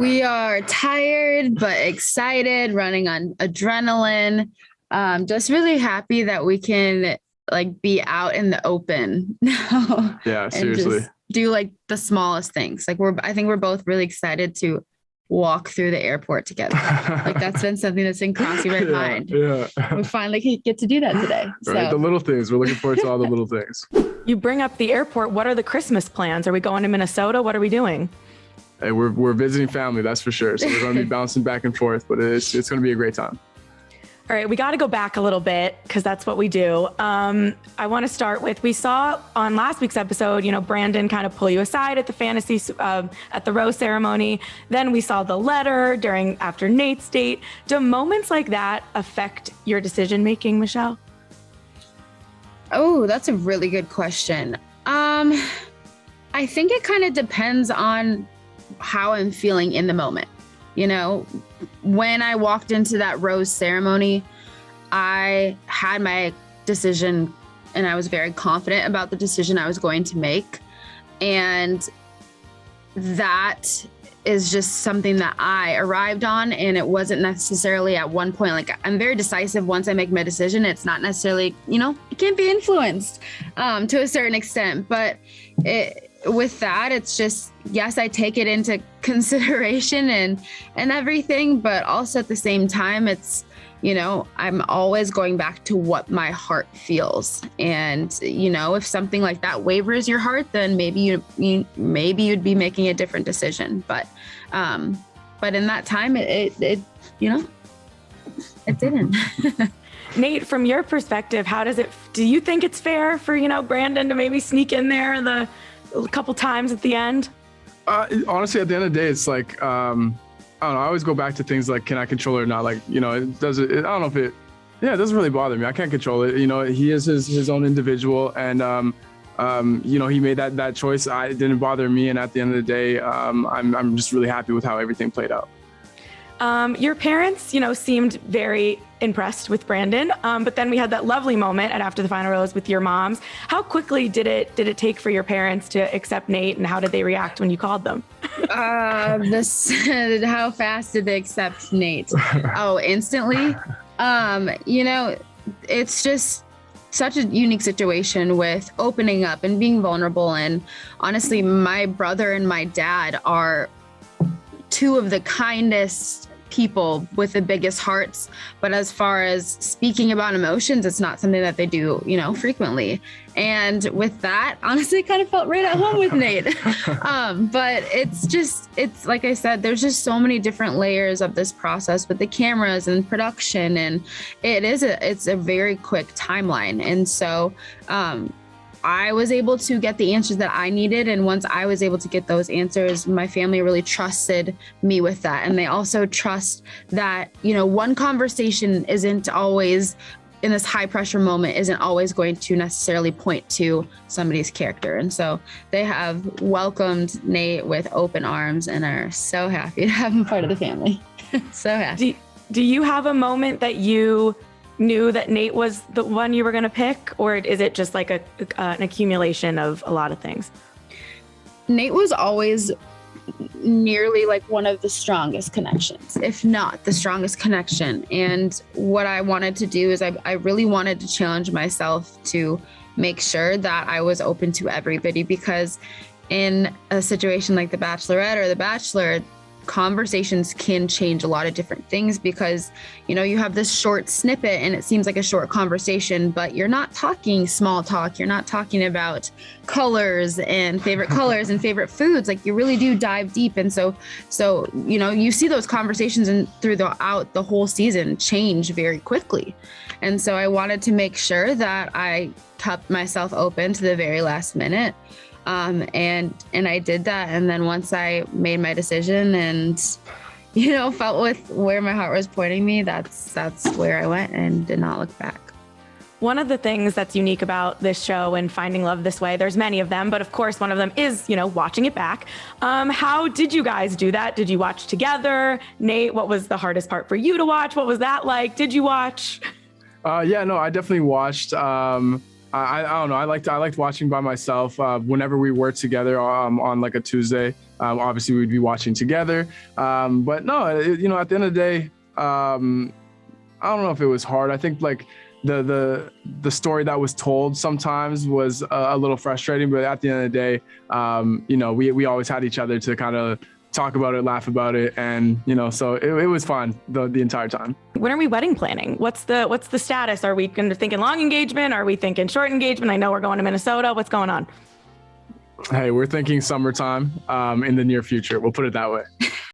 We are tired but excited, running on adrenaline. Just really happy that we can like be out in the open now. Yeah, and seriously. just do like the smallest things. Like I think we're both really excited to walk through the airport together. Like that's been something that's been crossing my mind. Yeah. We finally get to do that today. Right, the little things. We're looking forward to all the little things. You bring up the airport. What are the Christmas plans? Are we going to Minnesota? What are we doing? Hey, we're visiting family, that's for sure. So we're going to be bouncing back and forth, but it's going to be a great time. All right, we got to go back a little bit because that's what we do. I want to start with, we saw on last week's episode, Brandon kind of pull you aside at the at the rose ceremony. Then we saw the letter after Nayte's date. Do moments like that affect your decision-making, Michelle? Oh, that's a really good question. I think it kind of depends on how I'm feeling in the moment. When I walked into that rose ceremony, I had my decision and I was very confident about the decision I was going to make. And that is just something that I arrived on. And it wasn't necessarily at one point, like I'm very decisive once I make my decision. It's not necessarily, it can be influenced to a certain extent, but with that, it's just, yes, I take it into consideration and everything, but also at the same time, it's, I'm always going back to what my heart feels. And, if something like that wavers your heart, then maybe you'd be making a different decision. But in that time, it didn't. Nayte, from your perspective, do you think it's fair for, Brandon to maybe sneak in there a couple times at the end? Honestly, at the end of the day, it's like, I don't know. I always go back to things like, can I control it or not? Like, it doesn't, I don't know if it doesn't really bother me. I can't control it. He is his own individual and, he made that choice. It didn't bother me. And at the end of the day, I'm just really happy with how everything played out. Your parents, seemed very impressed with Brandon. But then we had that lovely moment after the final rose with your moms. How quickly did it take for your parents to accept Nayte, and how did they react when you called them? How fast did they accept Nayte? Oh, instantly. It's just such a unique situation with opening up and being vulnerable. And honestly, my brother and my dad are two of the kindest people with the biggest hearts, but as far as speaking about emotions, it's not something that they do, frequently. And with that, honestly, kind of felt right at home with Nayte. But it's like I said, there's just so many different layers of this process with the cameras and production, and it's a very quick timeline. And so, I was able to get the answers that I needed. And once I was able to get those answers, my family really trusted me with that. And they also trust that, one conversation isn't always in this high pressure moment, isn't always going to necessarily point to somebody's character. And so they have welcomed Nayte with open arms and are so happy to have him part of the family. So happy. Do you have a moment that you knew that Nayte was the one you were going to pick, or is it just like an accumulation of a lot of things? Nayte was always nearly like one of the strongest connections, if not the strongest connection. And what I wanted to do is I really wanted to challenge myself to make sure that I was open to everybody, because in a situation like the Bachelorette or the Bachelor, conversations can change a lot of different things, because you have this short snippet and it seems like a short conversation, but you're not talking small talk. You're not talking about colors and favorite colors and favorite foods. Like, you really do dive deep. And so you see those conversations and throughout the whole season change very quickly. And so I wanted to make sure that I kept myself open to the very last minute. And I did that. And then once I made my decision and, felt with where my heart was pointing me, that's where I went and did not look back. One of the things that's unique about this show and Finding Love This Way, there's many of them, but of course one of them is, watching it back. How did you guys do that? Did you watch together? Nayte, what was the hardest part for you to watch? What was that like? Did you watch? I definitely watched. I don't know. I liked watching by myself whenever we were together on like a Tuesday. obviously we'd be watching together. But no, at the end of the day, I don't know if it was hard. I think like the story that was told sometimes was a little frustrating, but at the end of the day, we always had each other to kind of talk about it, laugh about it, and so it was fun the entire time. When are we wedding planning? What's the status? Are we thinking long engagement? Are we thinking short engagement? I know we're going to Minnesota. What's going on? Hey, we're thinking summertime in the near future. We'll put it that way.